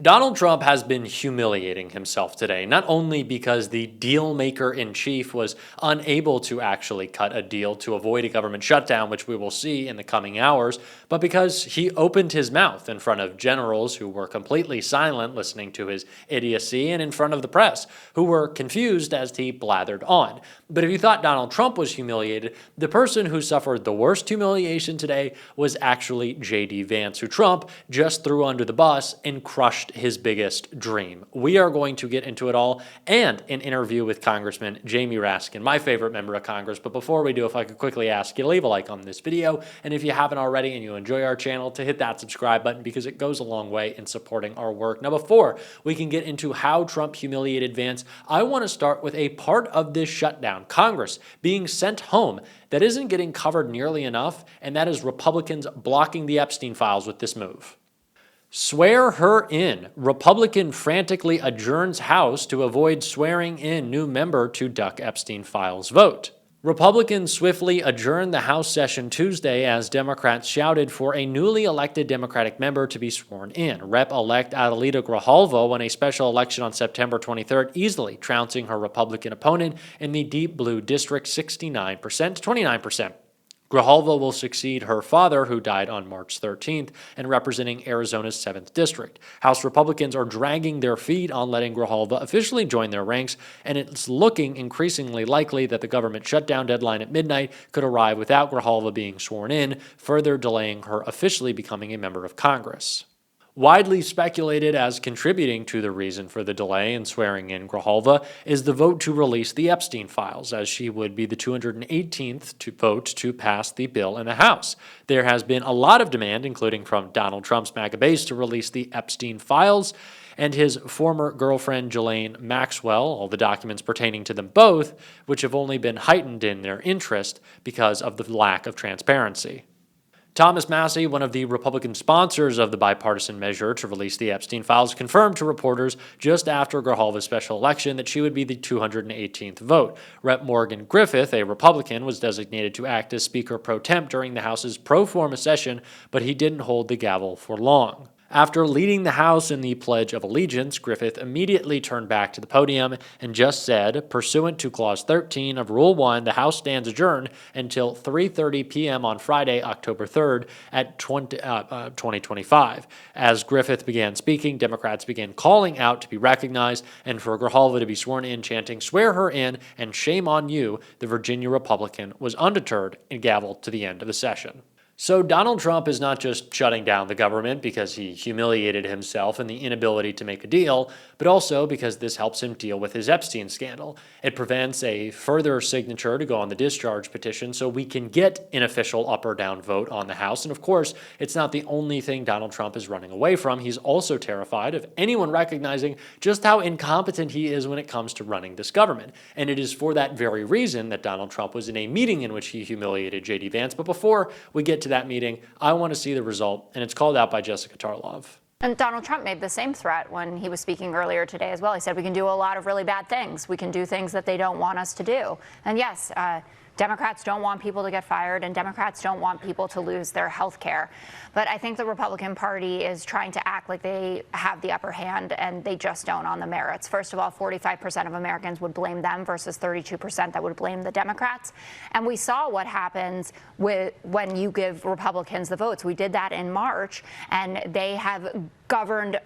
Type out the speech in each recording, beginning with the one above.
Donald Trump has been humiliating himself today, not only because the deal maker in chief was unable to actually cut a deal to avoid a government shutdown, which we will see in the coming hours, but because he opened his mouth in front of generals who were completely silent listening to his idiocy and in front of the press, who were confused as he blathered on. But if you thought Donald Trump was humiliated, the person who suffered the worst humiliation today was actually JD Vance, who Trump just threw under the bus and crushed his biggest dream. We are going to get into it all and an interview with Congressman Jamie Raskin, my favorite member of Congress. But before we do, if I could quickly ask you to leave a like on this video, and if you haven't already and you enjoy our channel, to hit that subscribe button because it goes a long way in supporting our work. Now, before we can get into how Trump humiliated Vance, I want to start with a part of this shutdown, Congress being sent home, that isn't getting covered nearly enough, and that is Republicans blocking the Epstein files with this move. Swear her in. Republican frantically adjourns House to avoid swearing in new member to duck Epstein files vote. Republicans swiftly adjourned the House session Tuesday as Democrats shouted for a newly elected Democratic member to be sworn in. Rep-elect Adelita Grijalva won a special election on September 23rd, easily trouncing her Republican opponent in the deep blue district 69% to 29%. Grijalva will succeed her father, who died on March 13th, and representing Arizona's 7th District. House Republicans are dragging their feet on letting Grijalva officially join their ranks, and it's looking increasingly likely that the government shutdown deadline at midnight could arrive without Grijalva being sworn in, further delaying her officially becoming a member of Congress. Widely speculated as contributing to the reason for the delay in swearing in Grijalva is the vote to release the Epstein files, as she would be the 218th vote to pass the bill in the House. There has been a lot of demand, including from Donald Trump's MAGA base, to release the Epstein files and his former girlfriend Ghislaine Maxwell, all the documents pertaining to them both, which have only been heightened in their interest because of the lack of transparency. Thomas Massie, one of the Republican sponsors of the bipartisan measure to release the Epstein files, confirmed to reporters just after Grijalva's special election that she would be the 218th vote. Rep. Morgan Griffith, a Republican, was designated to act as Speaker pro tem during the House's pro forma session, but he didn't hold the gavel for long. After leading the House in the Pledge of Allegiance, Griffith immediately turned back to the podium and just said, pursuant to Clause 13 of Rule 1, the House stands adjourned until 3:30 p.m. on Friday, October 3rd at 2025. As Griffith began speaking, Democrats began calling out to be recognized and for Grijalva to be sworn in, chanting, "Swear her in," and "Shame on you." The Virginia Republican was undeterred and gavelled to the end of the session. So Donald Trump is not just shutting down the government because he humiliated himself and the inability to make a deal, but also because this helps him deal with his Epstein scandal. It prevents a further signature to go on the discharge petition so we can get an official up or down vote on the House. And of course, it's not the only thing Donald Trump is running away from. He's also terrified of anyone recognizing just how incompetent he is when it comes to running this government. And it is for that very reason that Donald Trump was in a meeting in which he humiliated JD Vance. But before we get to that meeting, I want to see the result, and it's called out by Jessica Tarlov. And Donald Trump made the same threat when he was speaking earlier today as well. He said we can do a lot of really bad things. We can do things that they don't want us to do. And yes, Democrats don't want people to get fired, and Democrats don't want people to lose their health care. But I think the Republican Party is trying to act like they have the upper hand, and they just don't on the merits. First of all, 45% of Americans would blame them versus 32% that would blame the Democrats. And we saw what happens when you give Republicans the votes. We did that in March, and they have governed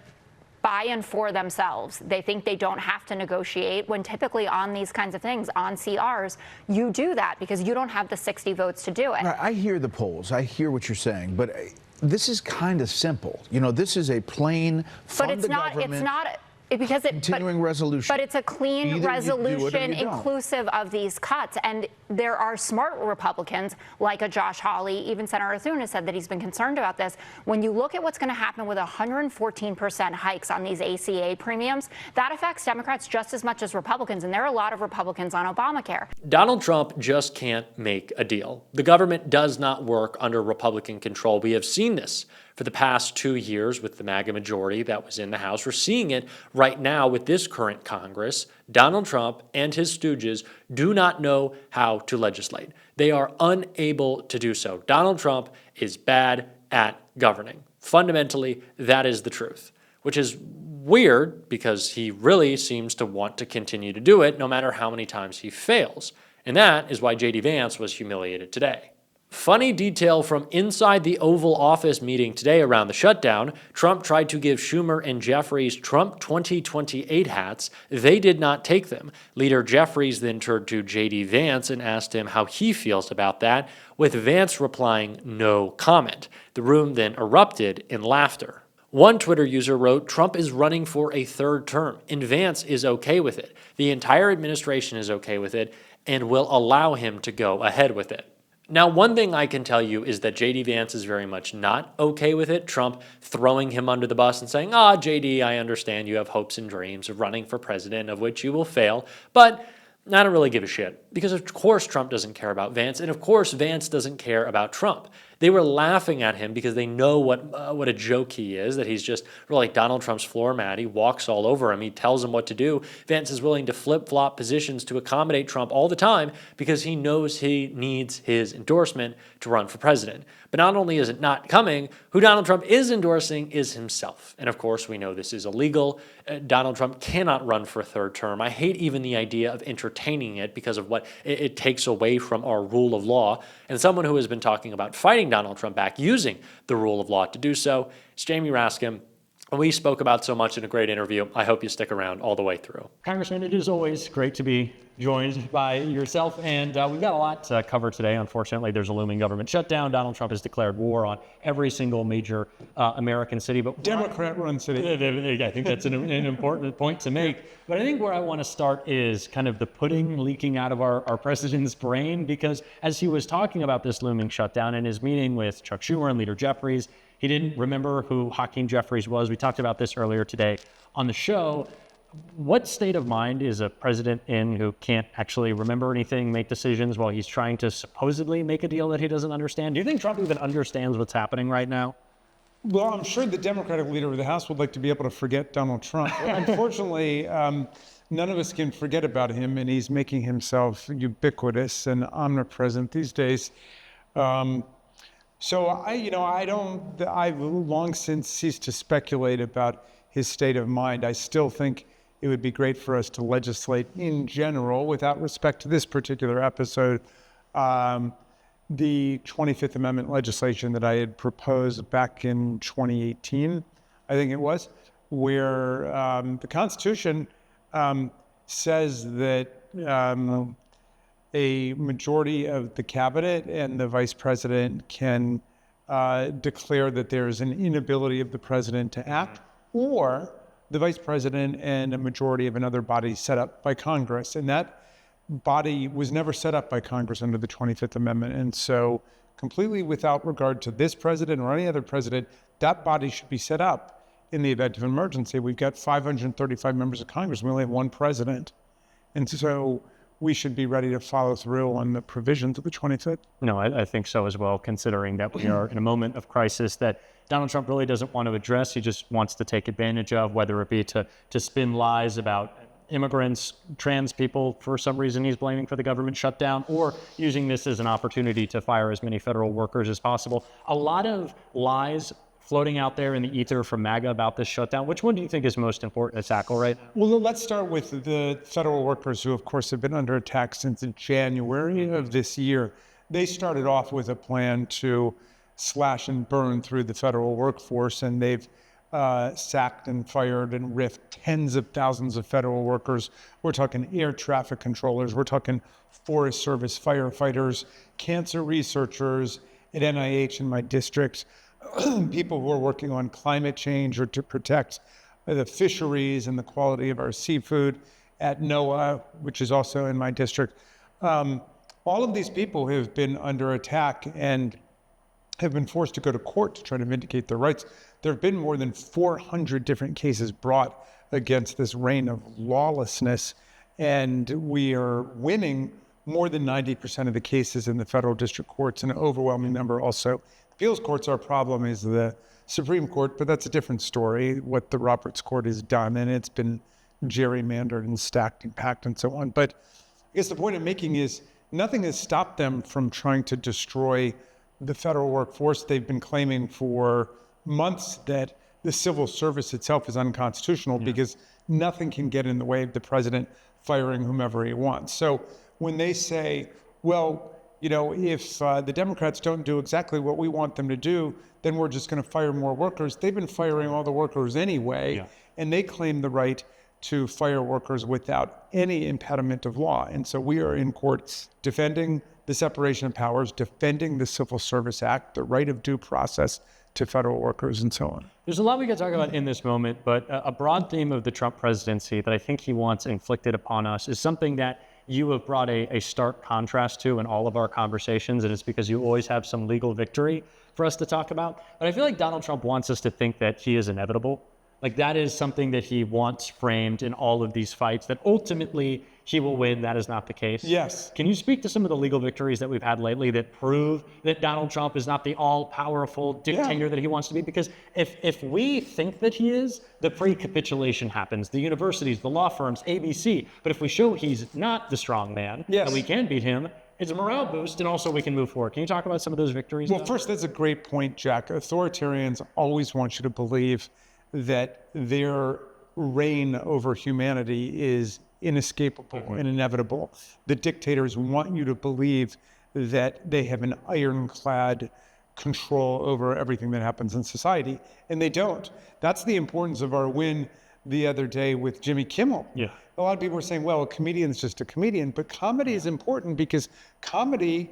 by and for themselves. They think they don't have to negotiate when typically on these kinds of things, on CRs, you do that because you don't have the 60 votes to do it. I hear the polls. I hear what you're saying, but this is kind of simple. You know, this is a plain fund but it's the not. government. It's not. Because continuing resolution. But it's a clean Either resolution inclusive of these cuts. And there are smart Republicans like a Josh Hawley, even Senator Thune has said that he's been concerned about this. When you look at what's going to happen with 114% hikes on these ACA premiums, that affects Democrats just as much as Republicans. And there are a lot of Republicans on Obamacare. Donald Trump just can't make a deal. The government does not work under Republican control. We have seen this for the past 2 years with the MAGA majority that was in the House. We're seeing it right now with this current Congress. Donald Trump and his stooges do not know how to legislate. They are unable to do so. Donald Trump is bad at governing. Fundamentally, that is the truth. which is weird because he really seems to want to continue to do it no matter how many times he fails. And that is why JD Vance was humiliated today. Funny detail from inside the Oval Office meeting today around the shutdown, Trump tried to give Schumer and Jeffries Trump 2028 hats. They did not take them. Leader Jeffries then turned to JD Vance and asked him how he feels about that, with Vance replying, "No comment." The room then erupted in laughter. One Twitter user wrote, "Trump is running for a third term, and Vance is okay with it. The entire administration is okay with it and will allow him to go ahead with it." Now, one thing I can tell you is that JD Vance is very much not okay with it. Trump throwing him under the bus and saying, JD, I understand you have hopes and dreams of running for president, of which you will fail, but I don't really give a shit. Because of course Trump doesn't care about Vance, and of course Vance doesn't care about Trump. They were laughing at him because they know what a joke he is, that he's just really like Donald Trump's floor mat. He walks all over him. He tells him what to do. Vance is willing to flip-flop positions to accommodate Trump all the time because he knows he needs his endorsement to run for president. But not only is it not coming, who Donald Trump is endorsing is himself. And of course, we know this is illegal. Donald Trump cannot run for a third term. I hate even the idea of entertaining it because of what it takes away from our rule of law. And someone who has been talking about fighting Donald Trump back using the rule of law to do so is Jamie Raskin. We spoke about so much in a great interview. I hope you stick around all the way through. Congressman, it is always great to be joined by yourself, and we've got a lot to cover today. Unfortunately, there's a looming government shutdown. Donald Trump has declared war on every single major American city. But Democrat-run city. I think that's an important point to make. But I think where I want to start is kind of the pudding leaking out of our president's brain, because as he was talking about this looming shutdown in his meeting with Chuck Schumer and Leader Jeffries, he didn't remember who Hakeem Jeffries was. We talked about this earlier today on the show. What state of mind is a president in who can't actually remember anything, make decisions while he's trying to supposedly make a deal that he doesn't understand? Do you think Trump even understands what's happening right now? Well, I'm sure the Democratic leader of the House would like to be able to forget Donald Trump. Unfortunately, none of us can forget about him, and he's making himself ubiquitous and omnipresent these days. So I've long since ceased to speculate about his state of mind. I still think it would be great for us to legislate in general, without respect to this particular episode, the 25th Amendment legislation that I had proposed back in 2018, I think it was, where the Constitution says that a majority of the cabinet and the vice president can declare that there is an inability of the president to act, or the vice president and a majority of another body set up by Congress. And that body was never set up by Congress under the 25th Amendment. And so, completely without regard to this president or any other president, that body should be set up in the event of emergency. We've got 535 members of Congress. We only have one president. And so we should be ready to follow through on the provisions of the 25th. No, I think so as well, considering that we are in a moment of crisis that Donald Trump really doesn't want to address. He just wants to take advantage of, whether it be to spin lies about immigrants, trans people, for some reason he's blaming for the government shutdown, or using this as an opportunity to fire as many federal workers as possible. A lot of lies floating out there in the ether from MAGA about this shutdown. Which one do you think is most important to tackle right now? Well, let's start with the federal workers who, of course, have been under attack since January of this year. They started off with a plan to slash and burn through the federal workforce, and they've sacked and fired and riffed tens of thousands of federal workers. We're talking air traffic controllers, we're talking Forest Service firefighters, cancer researchers at NIH in my district, people who are working on climate change or to protect the fisheries and the quality of our seafood at NOAA, which is also in my district. All of these people have been under attack and have been forced to go to court to try to vindicate their rights. There have been more than 400 different cases brought against this reign of lawlessness, and we are winning more than 90% of the cases in the federal district courts, and an overwhelming number also. Appeals courts, our problem is the Supreme Court, but that's a different story, what the Roberts Court has done, and it's been gerrymandered and stacked and packed and so on. But I guess the point I'm making is nothing has stopped them from trying to destroy the federal workforce. They've been claiming for months that the civil service itself is unconstitutional because nothing can get in the way of the president firing whomever he wants. So when they say, well, you know, if the Democrats don't do exactly what we want them to do, then we're just going to fire more workers. They've been firing all the workers anyway, and they claim the right to fire workers without any impediment of law. And so we are in court defending the separation of powers, defending the Civil Service Act, the right of due process to federal workers, and so on. There's a lot we could talk about in this moment, but a broad theme of the Trump presidency that I think he wants inflicted upon us is something that you have brought a stark contrast to in all of our conversations, and it's because you always have some legal victory for us to talk about. But I feel like Donald Trump wants us to think that he is inevitable. Like that is something that he wants framed in all of these fights, that ultimately he will win. That is not the case. Yes. Can you speak to some of the legal victories that we've had lately that prove that Donald Trump is not the all-powerful dictator that he wants to be? Because if we think that he is, the pre-capitulation happens. The universities, the law firms, ABC. But if we show he's not the strong man, and we can beat him, it's a morale boost, and also we can move forward. Can you talk about some of those victories? Well, first, that's a great point, Jack. Authoritarians always want you to believe that their reign over humanity is inescapable and inevitable. The dictators want you to believe that they have an ironclad control over everything that happens in society, and they don't. That's the importance of our win the other day with Jimmy Kimmel. Yeah. A lot of people are saying, well, a comedian is just a comedian, but comedy is important because comedy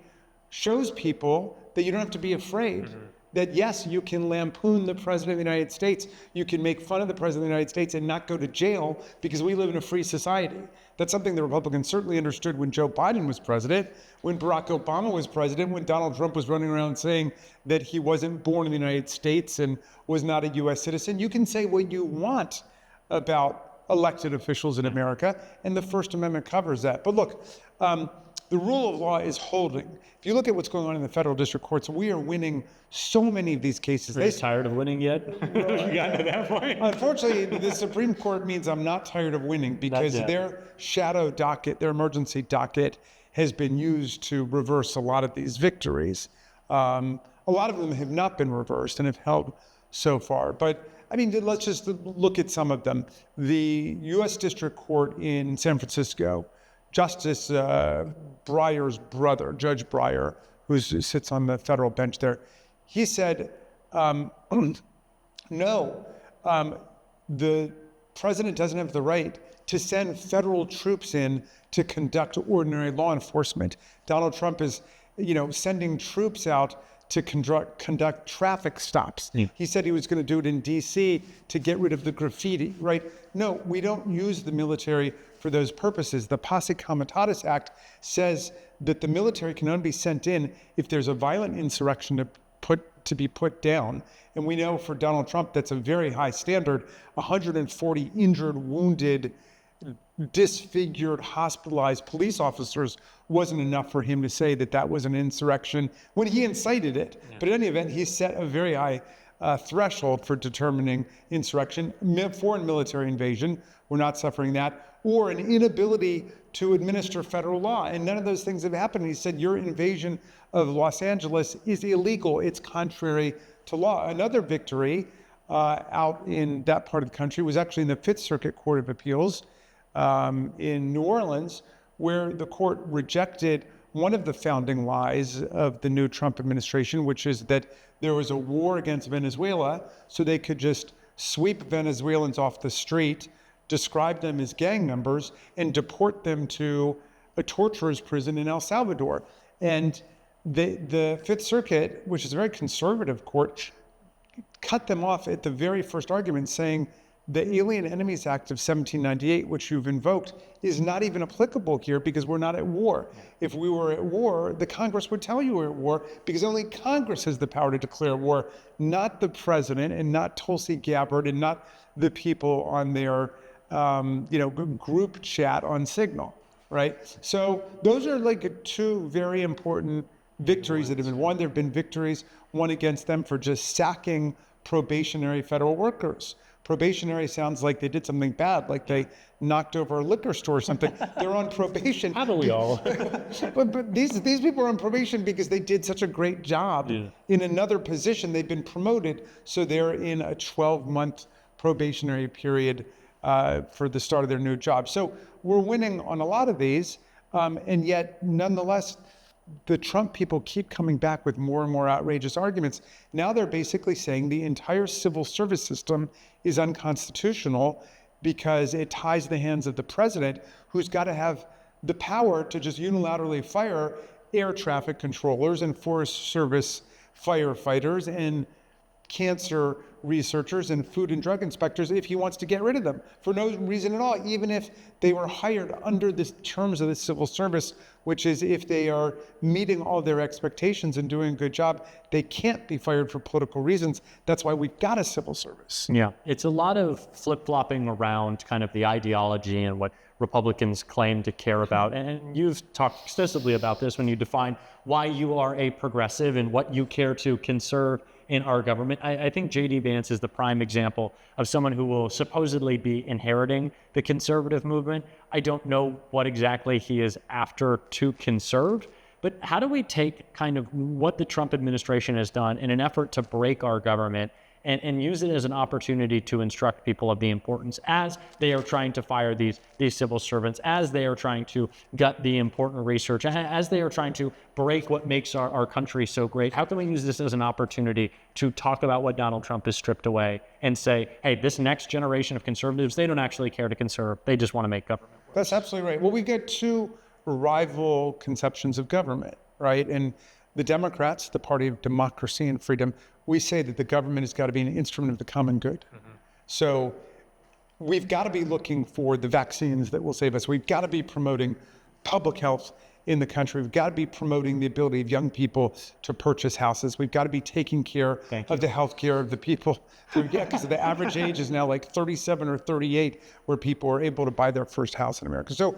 shows people that you don't have to be afraid. That yes, you can lampoon the president of the United States. You can make fun of the president of the United States and not go to jail because we live in a free society. That's something the Republicans certainly understood when Joe Biden was president, when Barack Obama was president, when Donald Trump was running around saying that he wasn't born in the United States and was not a U.S. citizen. You can say what you want about elected officials in America, and the First Amendment covers that. But look, the rule of law is holding. If you look at what's going on in the federal district courts, we are winning so many of these cases. Are you tired of winning yet? You got to that point? Unfortunately, the Supreme Court means I'm not tired of winning because their shadow docket, their emergency docket, has been used to reverse a lot of these victories. A lot of them have not been reversed and have held so far. But I mean, let's just look at some of them. The U.S. District Court in San Francisco, Justice Breyer's brother, Judge Breyer, who sits on the federal bench there, he said, no, the president doesn't have the right to send federal troops in to conduct ordinary law enforcement. Donald Trump is, sending troops out to conduct traffic stops. He said he was going to do it in D.C. to get rid of the graffiti, right? No, we don't use the military for those purposes. The Posse Comitatus Act says that the military can only be sent in if there's a violent insurrection to be put down. And we know for Donald Trump, that's a very high standard. 140 injured, wounded, disfigured, hospitalized police officers wasn't enough for him to say that that was an insurrection when he incited it. But in any event, he set a very high threshold for determining insurrection. Foreign military invasion, we're not suffering that, or an inability to administer federal law. And none of those things have happened. He said, your invasion of Los Angeles is illegal. It's contrary to law. Another victory out in that part of the country was actually in the Fifth Circuit Court of Appeals in New Orleans, where the court rejected one of the founding lies of the new Trump administration, which is that there was a war against Venezuela, so they could just sweep Venezuelans off the street, describe them as gang members, and deport them to a torturer's prison in El Salvador. And the Fifth Circuit, which is a very conservative court, cut them off at the very first argument, saying the Alien Enemies Act of 1798, which you've invoked, is not even applicable here because we're not at war. If we were at war, the Congress would tell you we're at war because only Congress has the power to declare war, not the president and not Tulsi Gabbard and not the people on their group chat on Signal, right? So those are like two very important victories that have been won. There have been victories won against them for just sacking probationary federal workers. Probationary sounds like they did something bad, like they knocked over a liquor store or something. They're on probation. How do we all? But these people are on probation because they did such a great job in another position. They've been promoted, so they're in a 12-month probationary period for the start of their new job. So we're winning on a lot of these, and yet nonetheless, the Trump people keep coming back with more and more outrageous arguments. Now they're basically saying the entire civil service system is unconstitutional because it ties the hands of the president, who's got to have the power to just unilaterally fire air traffic controllers and Forest Service firefighters and cancer researchers and food and drug inspectors if he wants to get rid of them for no reason at all, even if they were hired under the terms of the civil service, which is if they are meeting all their expectations and doing a good job, they can't be fired for political reasons. That's why we've got a civil service. Yeah, it's a lot of flip-flopping around kind of the ideology and what Republicans claim to care about. And you've talked extensively about this when you define why you are a progressive and what you care to conserve in our government. I think JD Vance is the prime example of someone who will supposedly be inheriting the conservative movement. I don't know what exactly he is after to conserve, but how do we take kind of what the Trump administration has done in an effort to break our government and use it as an opportunity to instruct people of the importance as they are trying to fire these civil servants, as they are trying to gut the important research, as they are trying to break what makes our country so great? How can we use this as an opportunity to talk about what Donald Trump has stripped away and say, hey, this next generation of conservatives, they don't actually care to conserve. They just want to make government work. That's absolutely right. Well, we've got two rival conceptions of government, right? And the Democrats, the party of democracy and freedom, we say that the government has got to be an instrument of the common good. So we've got to be looking for the vaccines that will save us. We've got to be promoting public health in the country. We've got to be promoting the ability of young people to purchase houses. We've got to be taking care of the health care of the people. Because the average age is now like 37 or 38 where people are able to buy their first house in America. So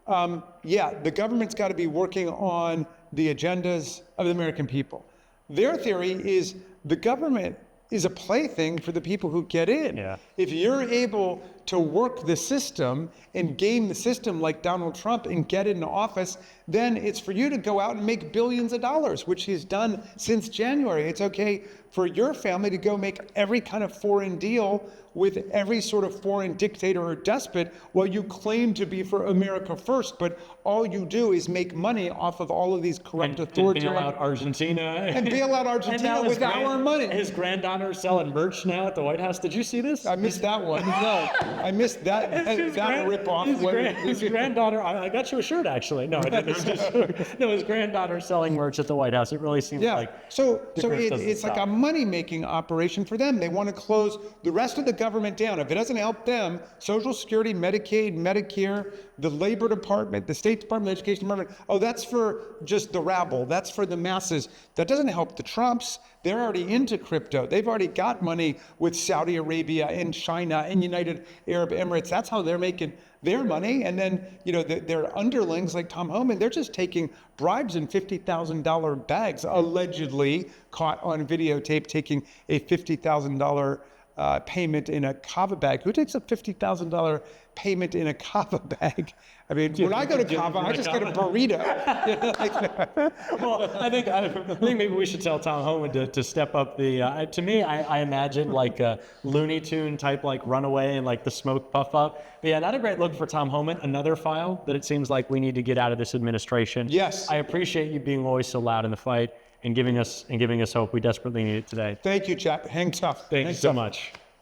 the government's got to be working on the agendas of the American people. Their theory is the government is a plaything for the people who get in. Yeah. If you're able to work the system and game the system like Donald Trump and get into office, then it's for you to go out and make billions of dollars, which he's done since January. It's okay for your family to go make every kind of foreign deal with every sort of foreign dictator or despot while you claim to be for America first, but all you do is make money off of all of these corrupt authoritarian... And bail out Argentina. And bail out Argentina with our money. His granddaughter selling merch now at the White House. Did you see this? I missed that one. No, I missed that ripoff. His granddaughter, I got you a shirt actually. No, I didn't. No, his granddaughter selling merch at the White House. It really seems like... So it's like a money-making operation for them. They want to close the rest of the government down. If it doesn't help them, Social Security, Medicaid, Medicare, the Labor Department, the State Department, the Education Department, that's for just the rabble. That's for the masses. That doesn't help the Trumps. They're already into crypto. They've already got money with Saudi Arabia and China and United Arab Emirates. That's how they're making their money. And then, their underlings like Tom Homan, they're just taking bribes in $50,000 bags, allegedly caught on videotape taking a $50,000 payment in a kava bag. Who takes a $50,000 payment in a kava bag? I mean, when I go to kava, I just get a burrito. Well, I think maybe we should tell Tom Homan to step up the. To me, I imagine like a Looney Tune type, like Runaway and like the smoke puff up. But yeah, not a great look for Tom Homan. Another file that it seems like we need to get out of this administration. Yes. I appreciate you being always so loud in the fight and giving us hope. We desperately need it today. Thank you, Jack. Hang tough. Thank you so much.